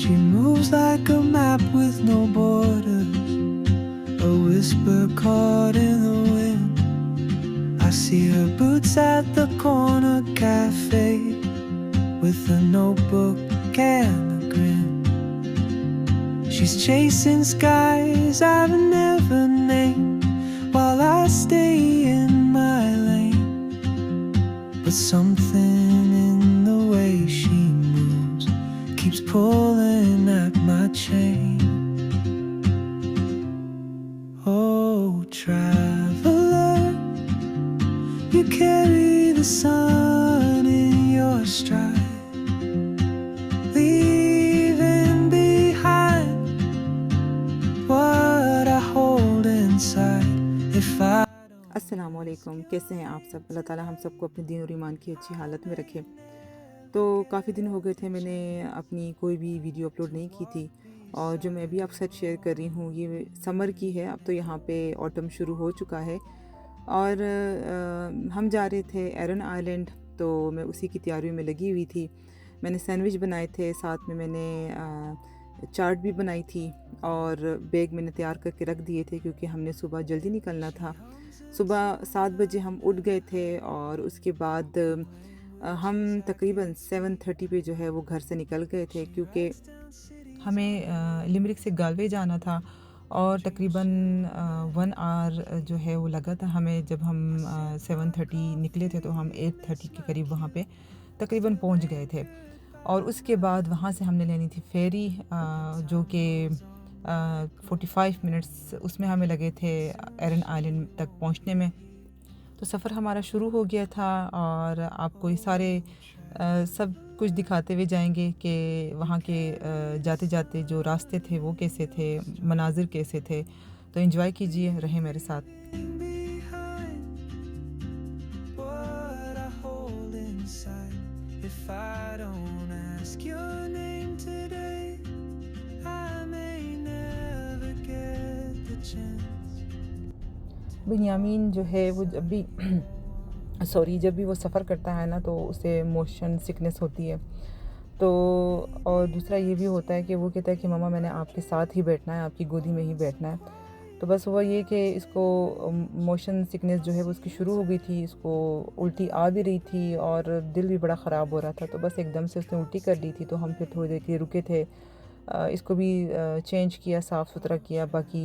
She moves like a map with no borders, a whisper caught in the wind. I see her boots at the corner cafe, with a notebook and a grin. She's chasing skies I've never named, while I stay in my lane. But something in the way she moves keeps pulling at my chain. Oh, traveler, you carry the sun in your stride, leaving behind what I hold inside. If I अस्सलाम वालेकुम, कैसे हैं आप सब। अल्लाह ताला हम सबको अपने दीन और ईमान की अच्छी हालत में रखे। तो काफ़ी दिन हो गए थे मैंने अपनी कोई भी वीडियो अपलोड नहीं की थी, और जो मैं अभी आपके साथ शेयर कर रही हूँ ये समर की है। अब तो यहाँ पे ऑटम शुरू हो चुका है और हम जा रहे थे एरन आइलैंड, तो मैं उसी की तैयारियों में लगी हुई थी। मैंने सैंडविच बनाए थे, साथ में मैंने चाट भी बनाई थी और बैग मैंने तैयार करके रख दिए थे क्योंकि हमने सुबह जल्दी निकलना था। सुबह 7 बजे हम उठ गए थे और उसके बाद हम तकरीबन 7:30 पे जो है वो घर से निकल गए थे, क्योंकि हमें लिमरिक से गालवे जाना था और तकरीबन 1 आवर जो है वो लगा था हमें। जब हम 7:30 निकले थे तो हम 8:30 के करीब वहाँ पे तकरीबन पहुँच गए थे। और उसके बाद वहाँ से हमने लेनी थी फेरी, जो कि 45 मिनट्स उसमें हमें लगे थे एरन आइलैंड तक पहुँचने में। तो सफ़र हमारा शुरू हो गया था और आपको ये सारे सब कुछ दिखाते हुए जाएंगे कि वहाँ के जाते जाते जो रास्ते थे वो कैसे थे, मनाजिर कैसे थे। तो एंजॉय कीजिए, रहें मेरे साथ। what I hold inside. If I don't ask your name today, I may never get the chance. बिन्यामीन जो है वो जब भी जब भी वो सफ़र करता है ना तो उसे मोशन सिकनेस होती है। तो और दूसरा ये भी होता है कि वो कहता है कि मम्मा मैंने आपके साथ ही बैठना है, आपकी गोदी में ही बैठना है। तो बस हुआ ये कि इसको मोशन सिकनेस जो है वो उसकी शुरू हो गई थी, इसको उल्टी आ भी रही थी और दिल भी बड़ा ख़राब हो रहा था। तो बस एकदम से उसने उल्टी कर ली थी। तो हम फिर थोड़ी देर के लिए रुके थे, इसको भी चेंज किया, साफ़ सुथरा किया, बाकी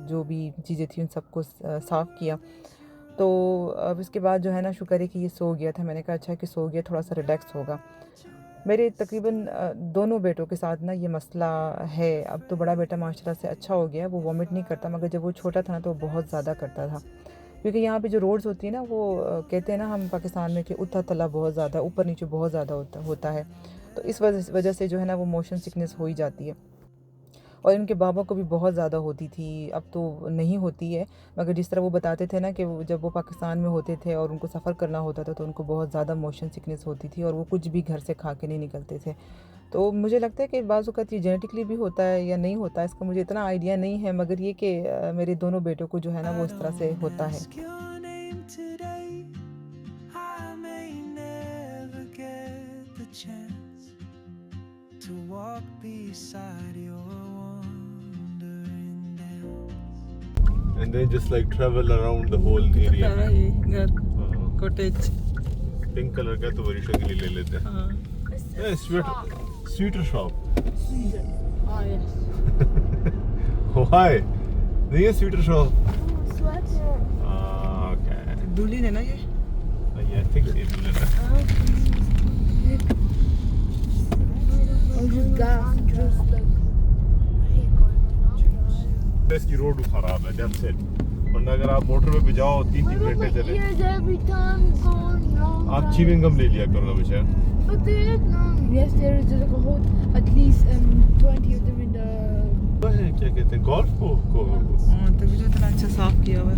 जो भी चीज़ें थी उन सबको साफ़ किया। तो अब इसके बाद जो है ना शुक्र है कि ये सो गया था। मैंने कहा अच्छा कि सो गया, थोड़ा सा रिलैक्स होगा। मेरे तकरीबन दोनों बेटों के साथ ना ये मसला है। अब तो बड़ा बेटा माशाल्लाह से अच्छा हो गया है, वो वॉमिट नहीं करता, मगर जब वो छोटा था ना तो वो बहुत ज़्यादा करता था। क्योंकि यहाँ पे जो रोड्स होती है ना वो कहते हैं ना हम पाकिस्तान में कि उथला तला बहुत ज़्यादा, ऊपर नीचे बहुत ज़्यादा होता है। तो इस वजह से जो है ना वो मोशन सिकनेस हो ही जाती है। और इनके बाबा को भी बहुत ज़्यादा होती थी, अब तो नहीं होती है, मगर जिस तरह वो बताते थे ना कि जब वो पाकिस्तान में होते थे और उनको सफ़र करना होता था तो उनको बहुत ज़्यादा मोशन सिकनेस होती थी और वो कुछ भी घर से खा के नहीं निकलते थे। तो मुझे लगता है कि बाज़ औक़ात ये जेनेटिकली भी होता है या नहीं होता है, इसका मुझे इतना आइडिया नहीं है, मगर ये कि मेरे दोनों बेटों को जो है ना वो इस तरह से होता है। Ask your name today, I may never get the chance to walk beside your wandering dance. And they just like travel around the whole area. घर हाँ, कॉटेज। पिंक कलर का तो वरिशा के लिए ले लेते हैं। Sweater shop. Oh, yes. Why? नहीं है स्वेटर शॉप। Sweater. Okay. दुल्हन है ना ये। Yeah, I think ये दुल्हन है। I'm just gas, just like. इसकी रोड खराब है, that's it. वरना अगर आप मोटरवे पे जाओ 3-3 घंटे चले। Ears every time going wrong. आप च्युइंग गम ले लिया करो ना बेचारा। But there is none. Yes, there is like a whole, at least 20 of them in the. वो है क्या कहते हैं गोल्फ को। हाँ, तभी तो इतना अच्छा साफ किया हुआ है।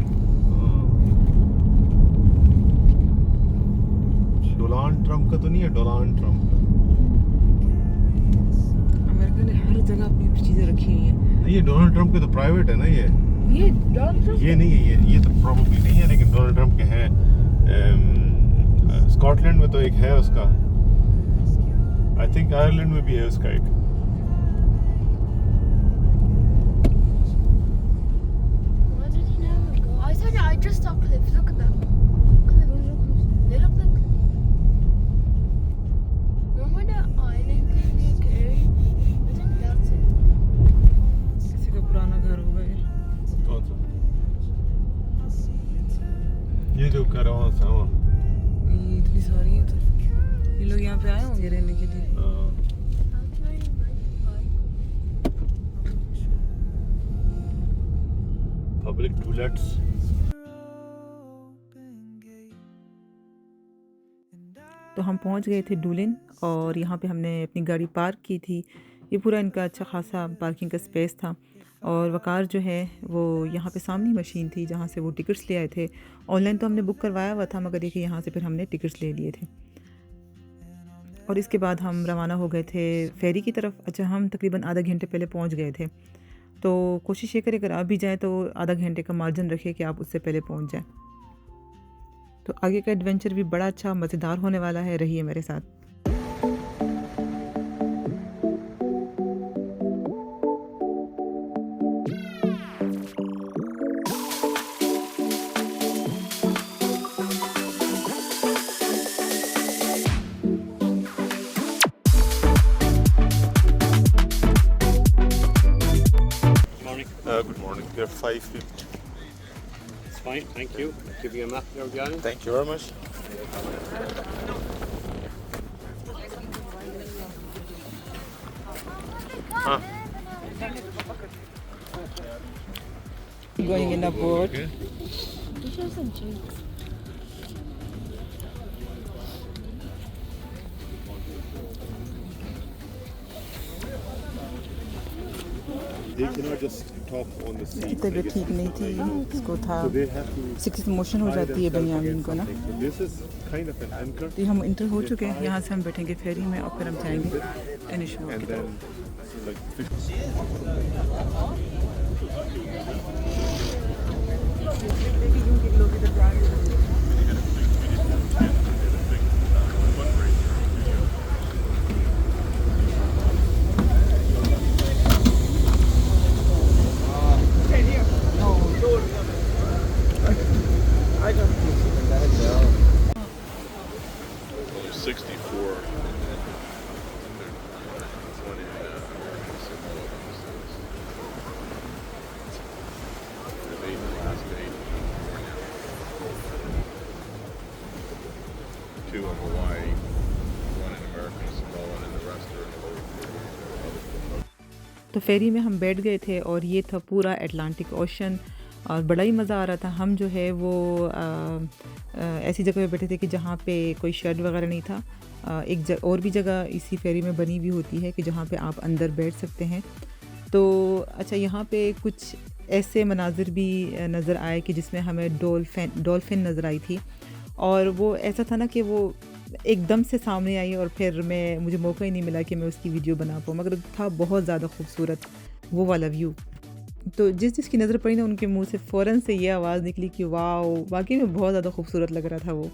डोनाल्ड ट्रम्प का तो नहीं है, डोनाल्ड ट्रम्प का। अमेरिका ने हर जगह अपनी चीज़ें रखी हुई हैं। ये डोनाल्ड ट्रम्प के तो प्राइवेट है ना ये Donald Trump? नहीं है, ये तो प्रॉब्ली नहीं है, लेकिन डोनाल्ड ट्रम्प के हैं। स्कॉटलैंड में तो एक है उसका, आई थिंक आयरलैंड में भी है उसका एक। I just saw cliffs. Look at that. Look at those cliffs. They look like cliffs. Remember the island thing near Kerry? I think that's it. किसी का पुराना घर होगा ये। कौन सा? ये जो करावान सा वो। ये इतनी सारी है तो ये लोग यहाँ पे आए होंगे रहने के लिए। That's very nice. Public toilets. तो हम पहुंच गए थे डुलिन और यहाँ पे हमने अपनी गाड़ी पार्क की थी। ये पूरा इनका अच्छा खासा पार्किंग का स्पेस था और वकार जो है वो यहाँ पे सामने मशीन थी जहाँ से वो टिकट्स ले आए थे। ऑनलाइन तो हमने बुक करवाया हुआ था मगर देखिए यहाँ से फिर हमने टिकट्स ले लिए थे और इसके बाद हम रवाना हो गए थे फेरी की तरफ। अच्छा, हम तकरीबन आधा घंटे पहले पहुँच गए थे, तो कोशिश ये करें अगर आप भी जाएँ तो आधा घंटे का मार्जिन रखें कि आप उससे पहले पहुँच जाएँ। तो आगे का एडवेंचर भी बड़ा अच्छा मज़ेदार होने वाला है, रहिए मेरे साथ। Good morning. There are 5 people. It's fine, thank you. Give you a map there, Gary. Thank you very much. Going in a boat. These are some drinks. They cannot just talk on the sea. इसकी तबीयत ठीक नहीं थी, इसको था So they have to 6 motion हो tie जाती है themselves बेंयामिन को ना। against something. So this is kind of an anchor, तो हम इंटर हो चुके हैं, यहाँ से हम बैठेंगे फेरी में और फिर हम जाएंगे एनिशमोर and की तरफ। then like fish. Only 64. Two in Hawaii, one in American Samoa, and the rest are in the lower. तो फेरी में हम बैठ गए थे और ये था पूरा अटलांटिक ओशन और बड़ा ही मज़ा आ रहा था। हम जो है वो ऐसी जगह पे बैठे थे कि जहाँ पे कोई शेड वगैरह नहीं था। और भी जगह इसी फेरी में बनी हुई होती है कि जहाँ पे आप अंदर बैठ सकते हैं। तो अच्छा, यहाँ पे कुछ ऐसे मनाजिर भी नज़र आए कि जिसमें हमें डॉल्फिन नज़र आई थी और वो ऐसा था ना कि वो एकदम से सामने आई और फिर मुझे मौका ही नहीं मिला कि मैं उसकी वीडियो बना पाऊँ, मगर था बहुत ज़्यादा खूबसूरत वो वाला व्यू। तो जिसकी नज़र पड़ी ना उनके मुंह से फ़ौरन से ये आवाज़ निकली कि वाह, वाकई में बहुत ज़्यादा खूबसूरत लग रहा था वो।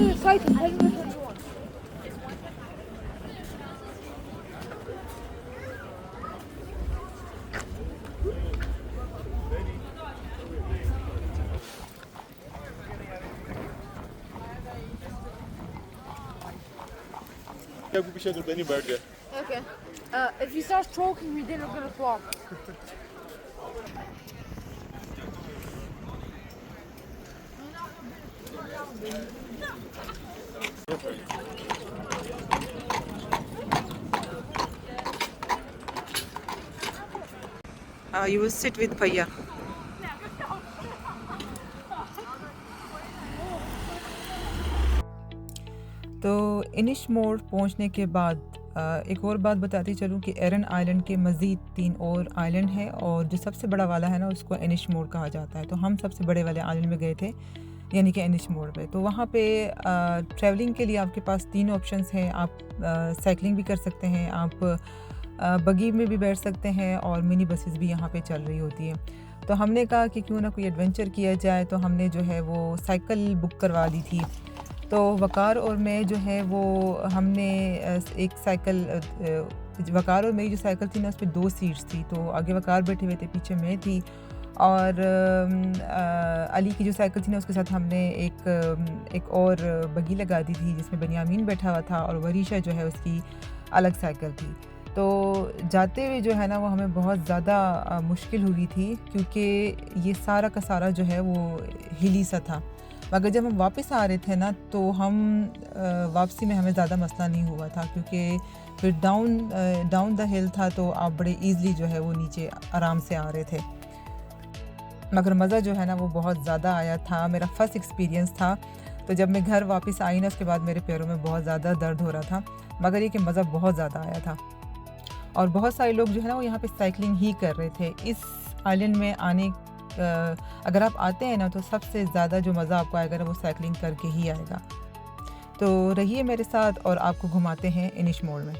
the cycle. Tell me which one you want. Okay. If you start stroking me, then we're gonna swap. You will sit with Bhaiya. तो इनिश मोड़ पहुंचने के बाद एक और बात बताती चलूं कि एरन आइलैंड के मज़ीद 3 और आइलैंड है और जो सबसे बड़ा वाला है ना उसको इनिश मोड़ कहा जाता है। तो हम सबसे बड़े वाले आइलैंड में गए थे, यानी कि इनिश मोड़ पे। तो वहाँ पे ट्रैवलिंग के लिए आपके पास 3 ऑप्शंस हैं। आप साइकिलिंग भी कर सकते हैं, आप बगी में भी बैठ सकते हैं और मिनी बसेस भी यहाँ पे चल रही होती हैं। तो हमने कहा कि क्यों ना कोई एडवेंचर किया जाए, तो हमने जो है वो साइकिल बुक करवा ली थी। तो वकार और मैं जो है वो हमने एक साइकिल, वकार और मेरी जो साइकिल थी ना उस पर 2 सीट्स थी। तो आगे वकार बैठे हुए थे, पीछे मैं थी, और अली की जो साइकिल थी ना उसके साथ हमने एक और बगी लगा दी थी जिसमें बनियामीन बैठा हुआ था, और वरीशा जो है उसकी अलग साइकिल थी। तो जाते हुए जो है ना वो हमें बहुत ज़्यादा मुश्किल हुई थी, क्योंकि ये सारा का सारा जो है वो हिली सा था। मगर जब हम वापस आ रहे थे ना तो हम वापसी में हमें ज़्यादा मसला नहीं हुआ था, क्योंकि फिर डाउन द हिल था, तो आप बड़े ईज़िली जो है वो नीचे आराम से आ रहे थे। मगर मज़ा जो है ना वो बहुत ज़्यादा आया था। मेरा फ़र्स्ट एक्सपीरियंस था। तो जब मैं घर वापस आई ना उसके बाद मेरे पैरों में बहुत ज़्यादा दर्द हो रहा था, मगर ये कि मज़ा बहुत ज़्यादा आया था। और बहुत सारे लोग जो है ना वो यहाँ पे साइकिलिंग ही कर रहे थे। इस आइलैंड में अगर आप आते हैं ना तो सबसे ज़्यादा जो मज़ा आपको आएगा ना वो साइकिलिंग करके ही आएगा। तो रहिए मेरे साथ और आपको घुमाते हैं इनिश मोड़ में।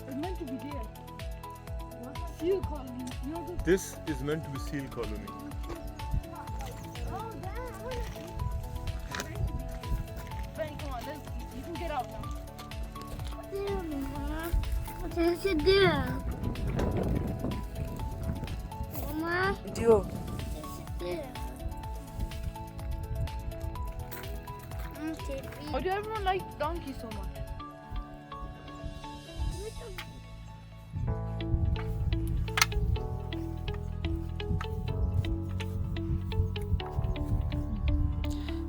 It's meant to be there. Seal colony. You know the... This is meant to be seal colony. Oh, damn. Ben, come on, you can get out now. What is it there? Mama, जो is it there? Why do everyone like donkeys so much?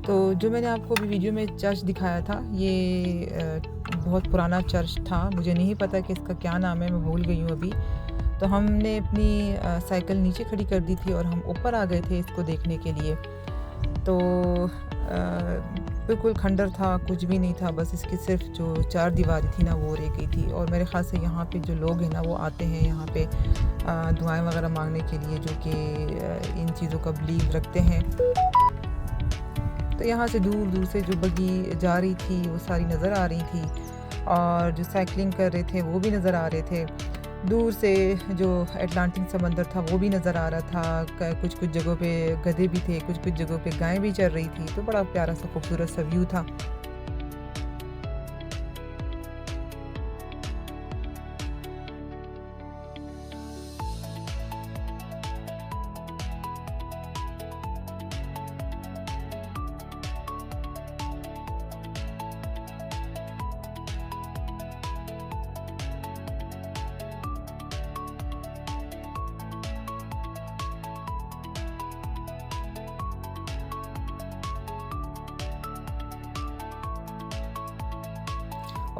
तो जो मैंने आपको अभी video में church दिखाया था, ये बहुत पुराना चर्च था। मुझे नहीं पता कि इसका क्या नाम है, मैं भूल गई हूँ अभी। तो हमने अपनी साइकिल नीचे खड़ी कर दी थी और हम ऊपर आ गए थे इसको देखने के लिए। तो बिल्कुल खंडर था, कुछ भी नहीं था, बस इसकी सिर्फ जो 4 दीवारी थी ना वो रह गई थी। और मेरे ख़्याल से यहाँ पे जो लोग हैं ना वो आते हैं यहाँ पे दुआएं वगैरह मांगने के लिए, जो कि इन चीज़ों का बिलीव रखते हैं। तो यहाँ से दूर दूर से जो बगी जा रही थी वो सारी नज़र आ रही थी, और जो साइकिलिंग कर रहे थे वो भी नज़र आ रहे थे। दूर से जो अटलांटिक समंदर था वो भी नज़र आ रहा था। कुछ कुछ जगहों पे गधे भी थे, कुछ कुछ जगहों पे गायें भी चल रही थी। तो बड़ा प्यारा सा खूबसूरत सा व्यू था।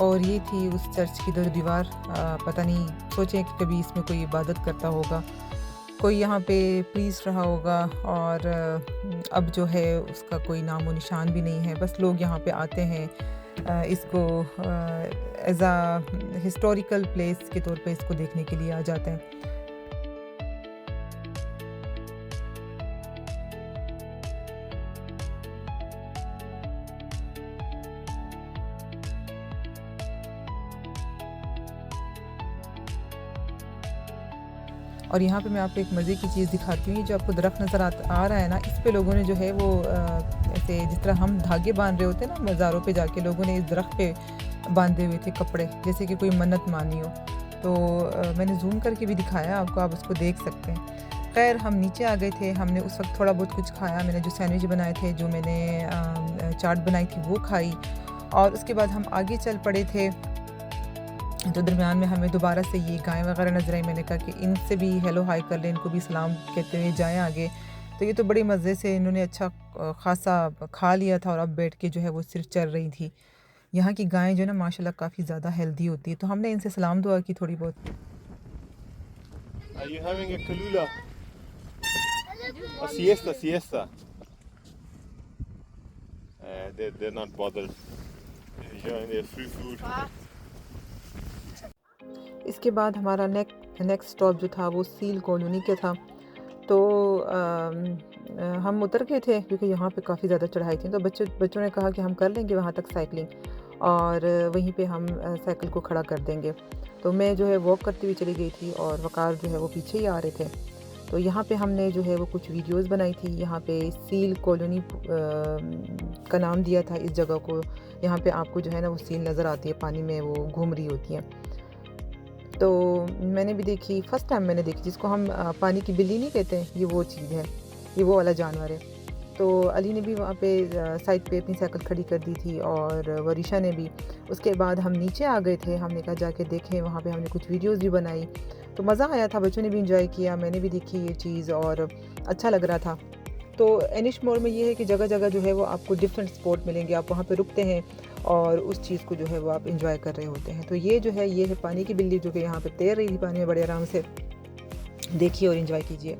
और ये थी उस चर्च की दीवार। पता नहीं, सोचें कि कभी इसमें कोई इबादत करता होगा। कोई यहाँ पे प्रीस्ट रहा होगा और अब जो है उसका कोई नामो निशान भी नहीं है। बस लोग यहाँ पे आते हैं, इसको एज आ हिस्टोरिकल प्लेस के तौर पे इसको देखने के लिए आ जाते हैं। और यहाँ पे मैं आपको एक मज़े की चीज़ दिखाती हूँ। जो आपको दरख्त नज़र आ रहा है ना, इस पे लोगों ने जो है वो ऐसे जिस तरह हम धागे बांध रहे होते हैं ना मज़ारों पे जाके, लोगों ने इस दरख्त पे बांधे हुए थे कपड़े, जैसे कि कोई मन्नत मानी हो। तो मैंने जूम करके भी दिखाया आपको, आप उसको देख सकते हैं। खैर हम नीचे आ गए थे, हमने उस वक्त थोड़ा बहुत कुछ खाया। मैंने जो सैंडविच बनाए थे, जो मैंने चाट बनाई थी वो खाई, और उसके बाद हम आगे चल पड़े थे। तो दरमियान में हमें दोबारा से ये गाय वगैरह नजर आई। मैंने कहा कि इनसे भी हेलो हाई कर लें, इनको भी सलाम कहते हुए जाएं आगे। तो ये तो बड़ी मज़े से इन्होंने अच्छा खासा खा लिया था, और अब बैठ के जो है वो सिर्फ चल रही थी। यहाँ की गायें जो है ना माशाल्लाह काफ़ी ज़्यादा हेल्दी होती है। तो हमने इनसे सलाम दुआ की थोड़ी बहुत। Are you having a kalula? A siesta, siesta. They're not bothered. They're enjoying their free food. इसके बाद हमारा नेक्स्ट स्टॉप जो था वो सील कॉलोनी का था। तो हम उतर गए थे क्योंकि यहाँ पे काफ़ी ज़्यादा चढ़ाई थी। तो बच्चों ने कहा कि हम कर लेंगे वहाँ तक साइकिलिंग, और वहीं पे हम साइकिल को खड़ा कर देंगे। तो मैं जो है वॉक करती हुई चली गई थी, और वकार जो है वो पीछे ही आ रहे थे। तो यहाँ पे हमने जो है वो कुछ वीडियोस बनाई थी। यहाँ पे सील कॉलोनी का नाम दिया था इस जगह को। यहाँ पे आपको जो है ना वो सील नज़र आती है, पानी में वो घूम रही होती है। तो मैंने भी देखी, फ़र्स्ट टाइम मैंने देखी, जिसको हम पानी की बिल्ली नहीं कहते हैं, ये वो चीज़ है, ये वो वाला जानवर है। तो अली ने भी वहाँ पे साइड पे अपनी साइकिल खड़ी कर दी थी, और वरीशा ने भी। उसके बाद हम नीचे आ गए थे, हमने कहा जाके देखें। वहाँ पे हमने कुछ वीडियोस भी बनाई, तो मज़ा आया था, बच्चों ने भी इंजॉय किया, मैंने भी देखी ये चीज़ और अच्छा लग रहा था। तो एनिश मोर में ये है कि जगह जगह जो है वो आपको डिफरेंट स्पॉट मिलेंगे, आप वहाँ पे रुकते हैं और उस चीज़ को जो है वो आप इंजॉय कर रहे होते हैं। तो ये जो है ये है पानी की बिल्ली, जो कि यहाँ पे तैर रही थी पानी में बड़े आराम से। देखिए और इंजॉय कीजिए।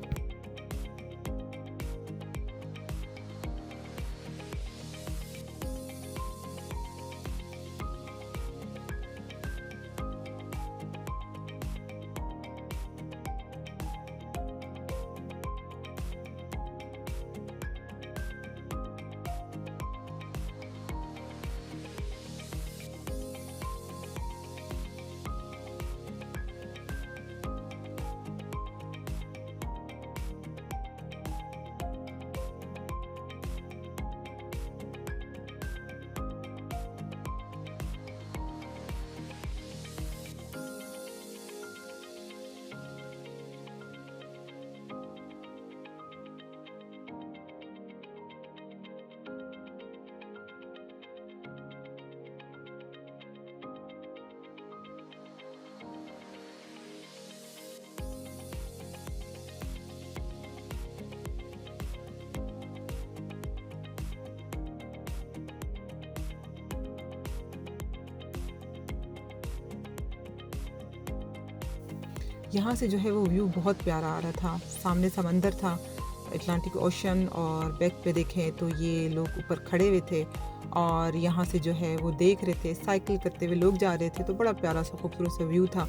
यहाँ से जो है वो व्यू बहुत प्यारा आ रहा था। सामने समंदर था, अटलांटिक ओशन, और बैक पे देखें तो ये लोग ऊपर खड़े हुए थे और यहाँ से जो है वो देख रहे थे, साइकिल करते हुए लोग जा रहे थे। तो बड़ा प्यारा सा खूबसूरत सा व्यू था।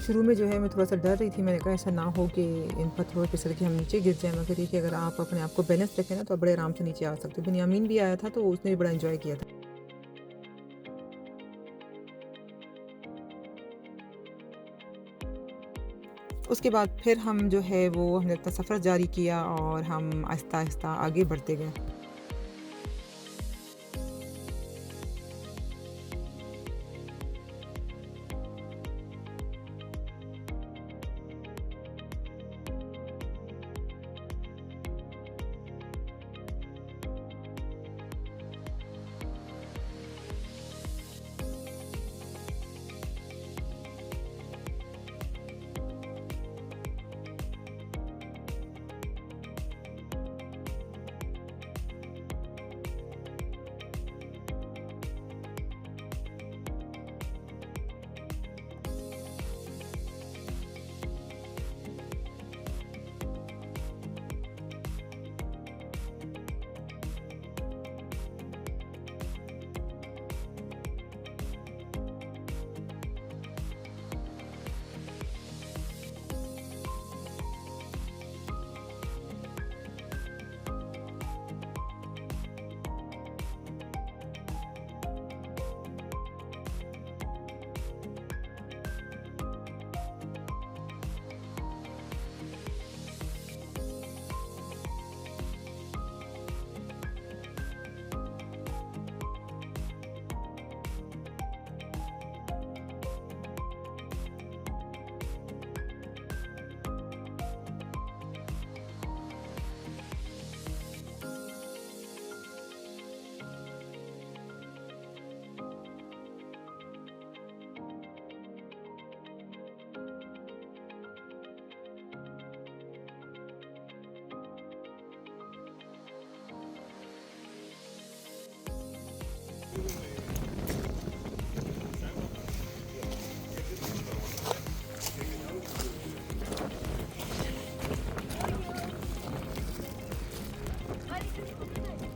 शुरू में जो है मैं थोड़ा सा डर रही थी, मैंने कहा ऐसा ना हो कि इन पत्थरों पे सर के हम नीचे गिर जाए, मगर देखिए अगर आप अपने आप को बैलेंस रखें ना तो आप बड़े आराम से नीचे आ सकते हो। बिन्यामीन भी आया था तो उसने भी बड़ा इंजॉय किया था। उसके बाद फिर हम जो है वो हमने अपना सफ़र जारी किया और हम आहिस्ता आहिस्ता आगे बढ़ते गए।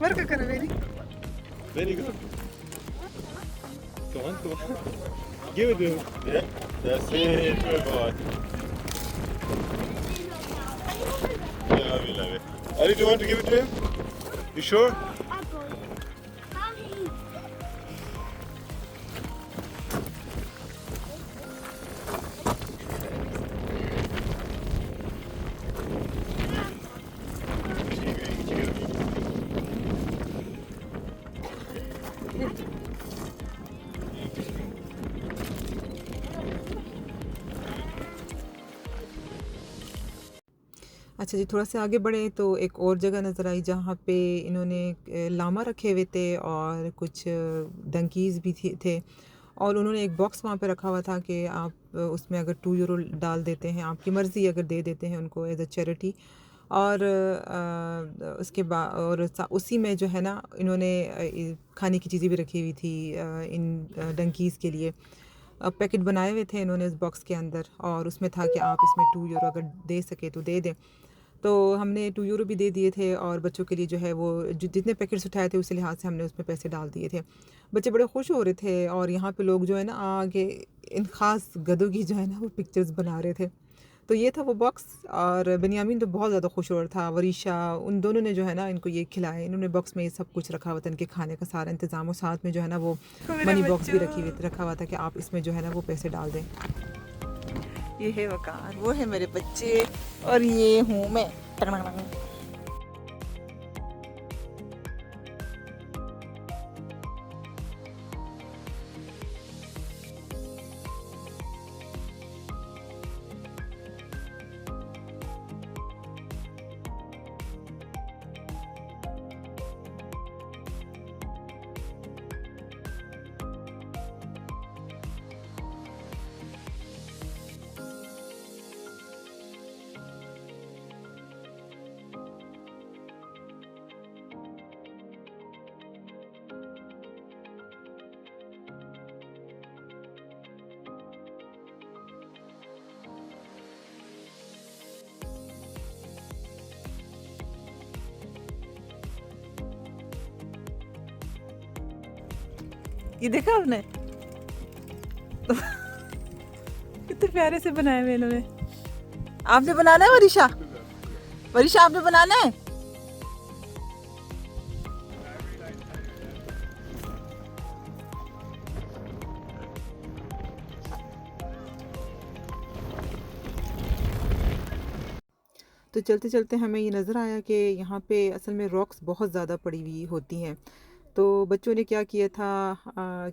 वर्क कर very Very good. Come on, come on. Give it to him. Yeah, that's it. Good boy. Yeah, I will have it. Ali, do you want to give it to him? You sure? Apple. Mommy. अच्छा जी, थोड़ा सा आगे बढ़े तो एक और जगह नज़र आई जहाँ पे इन्होंने लामा रखे हुए थे और कुछ डंकीज़ भी थे और उन्होंने एक बॉक्स वहाँ पे रखा हुआ था कि आप उसमें अगर 2 यूरो डाल देते हैं, आपकी मर्ज़ी अगर दे देते हैं उनको एज अ चैरिटी। और उसके बाद और उसी में जो है ना इन्होंने खाने की चीज़ें भी रखी हुई थी इन डंकीज़ के लिए। पैकेट बनाए हुए थे इन्होंने इस बॉक्स के अंदर और उसमें था कि आप इसमें 2 यूरो अगर दे सके तो दे दें। तो हमने 2 यूरो भी दे दिए थे और बच्चों के लिए जो है वो जितने पैकेट्स उठाए थे उसी लिहाज से हमने उसमें पैसे डाल दिए थे। बच्चे बड़े खुश हो रहे थे और यहाँ पे लोग जो है ना आगे इन ख़ास गधों की जो है ना वो पिक्चर्स बना रहे थे। तो ये था वो बॉक्स और बेनियामीन तो बहुत ज़्यादा खुश हो रहा था, वरीशा, उन दोनों ने जो है ना इनको ये खिलाया। इन्होंने बॉक्स में ये सब कुछ रखा हुआ था, इनके खाने का सारा इंतज़ाम और साथ में जो है ना वो मनी बॉक्स भी रखा हुआ था कि आप इसमें जो है ना वो पैसे डाल दें। ये है वकार, वो है मेरे बच्चे और ये हूँ मैं। ये देखा आपने कितने प्यारे से बनाए हुए इन्होंने। आपने बनाना है वरीशा? वरीशा आपने बनाना है? तो चलते चलते हमें ये नज़र आया कि यहाँ पे असल में रॉक्स बहुत ज़्यादा पड़ी हुई होती हैं। तो बच्चों ने क्या किया था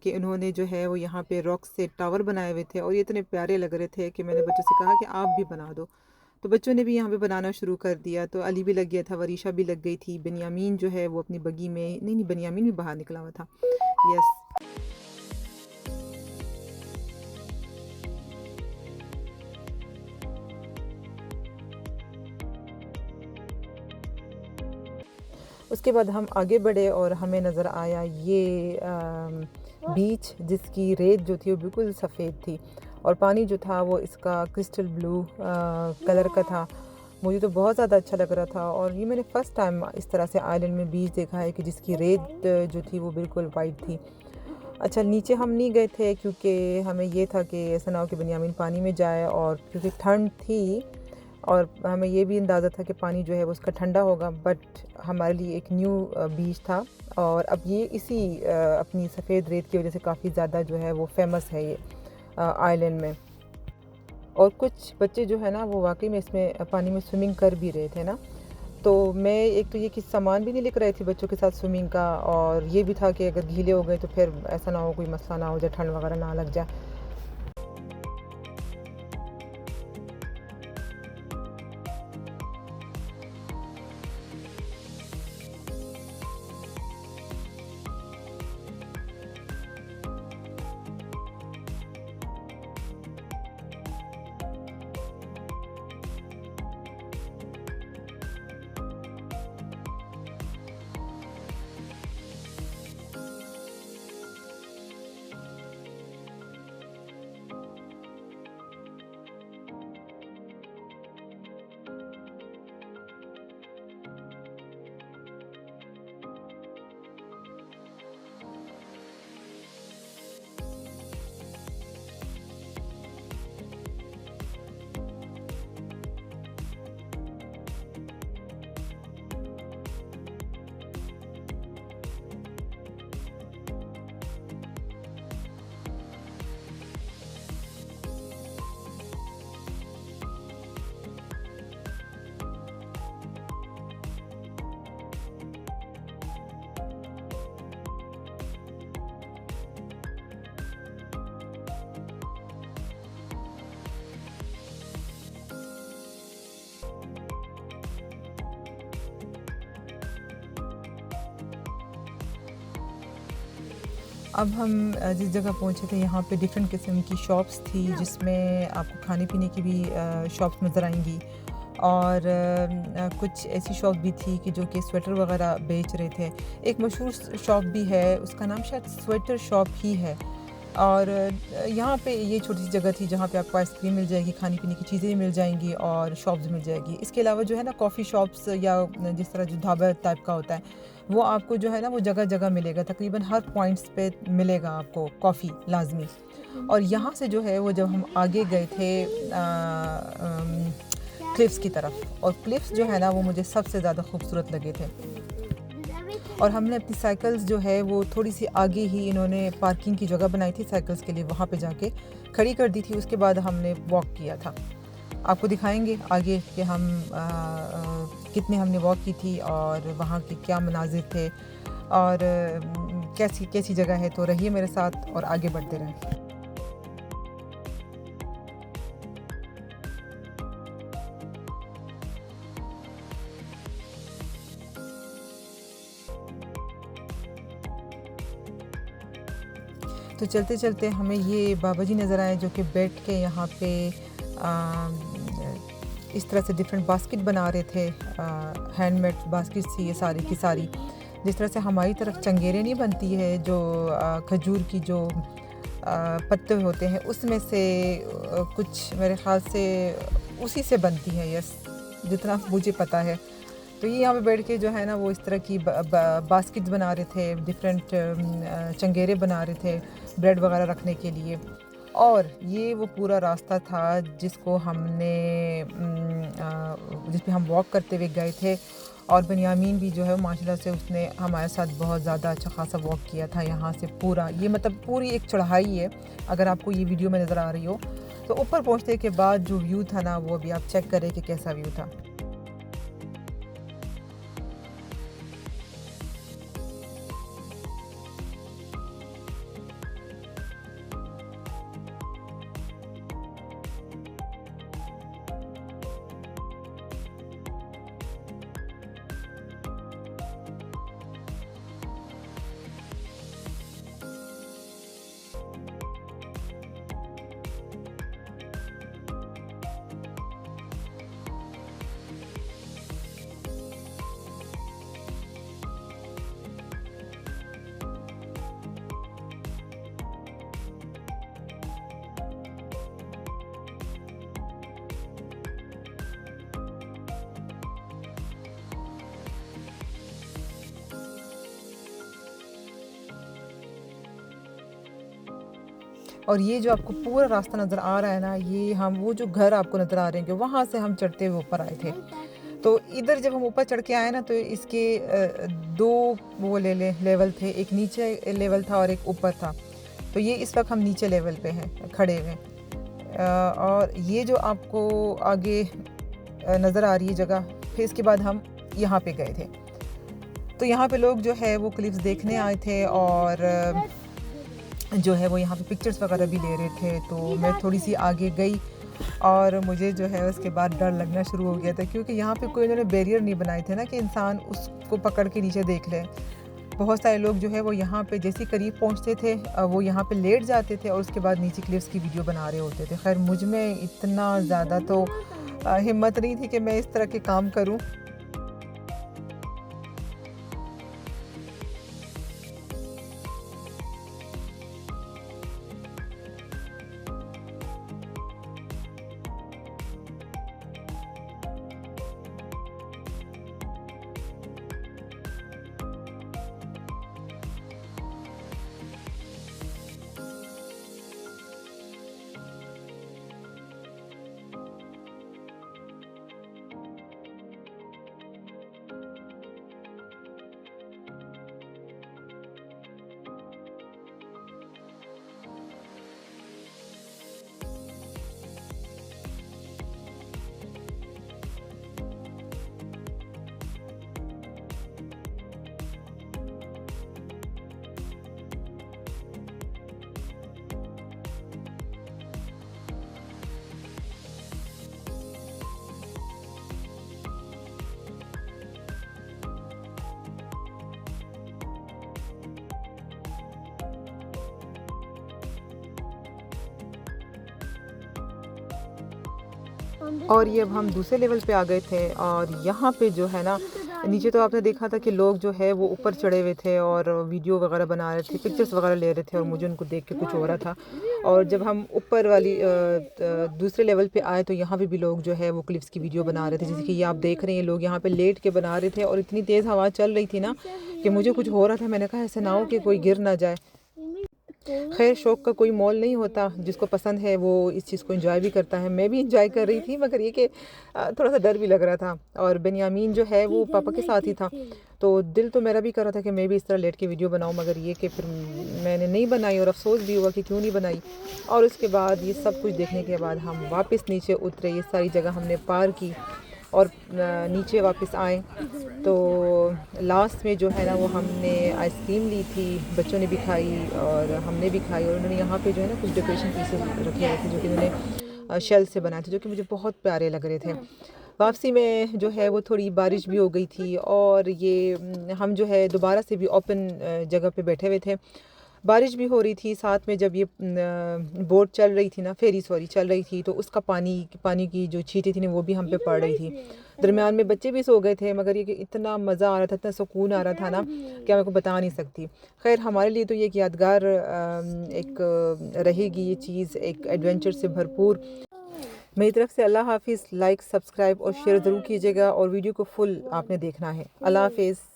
कि उन्होंने जो है वो यहाँ पे रॉक्स से टावर बनाए हुए थे और ये इतने प्यारे लग रहे थे कि मैंने बच्चों से कहा कि आप भी बना दो। तो बच्चों ने भी यहाँ पे बनाना शुरू कर दिया। तो अली भी लग गया था, वरीशा भी लग गई थी, बेनियामीन जो है वो अपनी बगी में नहीं बेनियामीन भी बाहर निकला हुआ था। यस, उसके बाद हम आगे बढ़े और हमें नज़र आया ये बीच जिसकी रेत जो थी वो बिल्कुल सफ़ेद थी और पानी जो था वो इसका क्रिस्टल ब्लू कलर का था। मुझे तो बहुत ज़्यादा अच्छा लग रहा था और ये मैंने फ़र्स्ट टाइम इस तरह से आइलैंड में बीच देखा है कि जिसकी रेत जो थी वो बिल्कुल वाइट थी। अच्छा, नीचे हम नहीं गए थे क्योंकि हमें ये था कि ऐसा ना हो कि बेनियामीन पानी में जाए और क्योंकि ठंड थी और हमें ये भी अंदाज़ा था कि पानी जो है वो उसका ठंडा होगा। बट हमारे लिए एक न्यू बीच था और अब ये इसी अपनी सफ़ेद रेत की वजह से काफ़ी ज़्यादा जो है वो फेमस है ये आइलैंड में। और कुछ बच्चे जो है ना वो वाकई में इसमें पानी में स्विमिंग कर भी रहे थे ना। तो मैं एक तो ये कि सामान भी नहीं लेकर आई थी बच्चों के साथ स्विमिंग का और ये भी था कि अगर गीले हो गए तो फिर ऐसा ना हो कोई मसला ना हो जाए, ठंड वगैरह ना लग जाए। अब हम जिस जगह पहुँचे थे यहाँ पे डिफरेंट किस्म की शॉप्स थी, जिसमें आपको खाने पीने की भी शॉप्स नज़र आएंगी, और कुछ ऐसी शॉप भी थी कि जो कि स्वेटर वगैरह बेच रहे थे। एक मशहूर शॉप भी है, उसका नाम शायद स्वेटर शॉप ही है। और यहाँ पे ये छोटी सी जगह थी जहाँ पे आपको आइसक्रीम मिल जाएगी, खाने पीने की चीज़ें मिल जाएंगी और शॉप्स मिल जाएगी। इसके अलावा जो है ना कॉफ़ी शॉप्स या जिस तरह जो ढाबा टाइप का होता है, वो आपको जो है ना वो जगह जगह मिलेगा, तकरीबन हर पॉइंट्स पे मिलेगा आपको कॉफ़ी लाजमी। और यहाँ से जो है वो जब हम आगे गए थे क्लिफ्स की तरफ, और क्लिफ्स जो है ना वो मुझे सबसे ज़्यादा खूबसूरत लगे थे। और हमने अपनी साइकिल्स जो है वो थोड़ी सी आगे ही इन्होंने पार्किंग की जगह बनाई थी साइकिल्स के लिए, वहाँ पे जाके खड़ी कर दी थी। उसके बाद हमने वॉक किया था। आपको दिखाएंगे आगे कि हम कितने हमने वॉक की थी और वहाँ के क्या मनाजिर थे और कैसी कैसी जगह है। तो रहिए मेरे साथ और आगे बढ़ते रहें। तो चलते चलते हमें ये बाबा जी नज़र आए जो कि बैठ के यहाँ पे इस तरह से डिफरेंट बास्केट बना रहे थे। हैंडमेड बास्केट थी ये सारी की सारी। जिस तरह से हमारी तरफ चंगेरे नहीं बनती है, जो खजूर की जो पत्ते होते हैं उसमें से कुछ मेरे ख़्याल से उसी से बनती है, यस, जितना मुझे पता है। तो ये यहाँ पे बैठ के जो है ना वो इस तरह की बास्केट्स बना रहे थे, डिफरेंट चंगेरे बना रहे थे ब्रेड वगैरह रखने के लिए। और ये वो पूरा रास्ता था जिसको हमने जिस पे हम वॉक करते हुए गए थे। और बनियामीन भी जो है माशाल्लाह से उसने हमारे साथ बहुत ज़्यादा अच्छा खासा वॉक किया था। यहाँ से पूरा ये मतलब पूरी एक चढ़ाई है, अगर आपको ये वीडियो में नज़र आ रही हो। तो ऊपर पहुँचने के बाद जो व्यू था ना वो अभी आप चेक करें कि कैसा व्यू था। और ये जो आपको पूरा रास्ता नज़र आ रहा है ना, ये हम वो जो घर आपको नज़र आ रहे हैं, वहाँ से हम चढ़ते हुए ऊपर आए थे। तो इधर जब हम ऊपर चढ़ के आए ना, तो इसके दो वो लेवल थे, एक नीचे लेवल था और एक ऊपर था। तो ये इस वक्त हम नीचे लेवल पे हैं खड़े हुए। और ये जो आपको आगे नज़र आ रही है जगह, फिर इसके बाद हम यहाँ पे गए थे। तो यहाँ पे लोग जो है वो क्लिप्स देखने आए थे और जो है वो यहाँ पे पिक्चर्स वगैरह भी ले रहे थे। तो मैं थोड़ी सी आगे गई और मुझे जो है उसके बाद डर लगना शुरू हो गया था, क्योंकि यहाँ पे कोई उन्होंने बैरियर नहीं बनाए थे ना कि इंसान उसको पकड़ के नीचे देख ले। बहुत सारे लोग जो है वो यहाँ पे जैसे करीब पहुँचते थे वो यहाँ पे लेट जाते थे और उसके बाद नीचे क्लिप्स की वीडियो बना रहे होते थे। खैर मुझ में इतना ज़्यादा तो हिम्मत नहीं थी कि मैं इस तरह के काम करूँ। और ये अब हम दूसरे लेवल पे आ गए थे और यहाँ पे जो है ना नीचे तो आपने देखा था कि लोग जो है वो ऊपर चढ़े हुए थे और वीडियो वगैरह बना रहे थे, पिक्चर्स वगैरह ले रहे थे और मुझे उनको देख के कुछ हो रहा था। और जब हम ऊपर वाली दूसरे लेवल पे आए तो यहाँ पे भी लोग जो है वो क्लिप्स की वीडियो बना रहे थे, जैसे कि ये आप देख रहे हैं लोग यहाँ पे लेट के बना रहे थे और इतनी तेज़ हवा चल रही थी ना कि मुझे कुछ हो रहा था। मैंने कहा ऐसा ना हो कि कोई गिर ना जाए। खैर शौक़ का कोई मोल नहीं होता, जिसको पसंद है वो इस चीज़ को एंजॉय भी करता है। मैं भी एंजॉय कर रही थी, मगर ये कि थोड़ा सा डर भी लग रहा था। और बेनियामीन जो है वो पापा के साथ ही था, तो दिल तो मेरा भी कर रहा था कि मैं भी इस तरह लेट के वीडियो बनाऊं, मगर ये कि फिर मैंने नहीं बनाई और अफसोस भी हुआ कि क्यों नहीं बनाई। और उसके बाद ये सब कुछ देखने के बाद हम वापस नीचे उतरे, ये सारी जगह हमने पार की और नीचे वापस आए। तो लास्ट में जो है ना वो हमने आइसक्रीम ली थी, बच्चों ने भी खाई और हमने भी खाई। और उन्होंने यहाँ पे जो है ना कुछ डेकोरेशन पीसेस रखे हुए थे जो कि उन्होंने शेल से बनाए थे, जो कि मुझे बहुत प्यारे लग रहे थे। वापसी में जो है वो थोड़ी बारिश भी हो गई थी और ये हम जो है दोबारा से भी ओपन जगह पे बैठे हुए थे। बारिश भी हो रही थी, साथ में जब ये बोट चल रही थी ना, फेरी चल रही थी, तो उसका पानी की जो छींटें थी ना वो भी हम पे पड़ रही थी। दरमियान में बच्चे भी सो गए थे, मगर ये कि इतना मज़ा आ रहा था, इतना सुकून आ रहा था ना कि मैं को बता नहीं सकती। खैर हमारे लिए तो ये एक यादगार एक रहेगी ये चीज़, एक एडवेंचर से भरपूर। मेरी तरफ से अल्लाह हाफिज़। लाइक, सब्सक्राइब और शेयर ज़रूर कीजिएगा और वीडियो को फुल आपने देखना है। अल्लाह हाफिज़।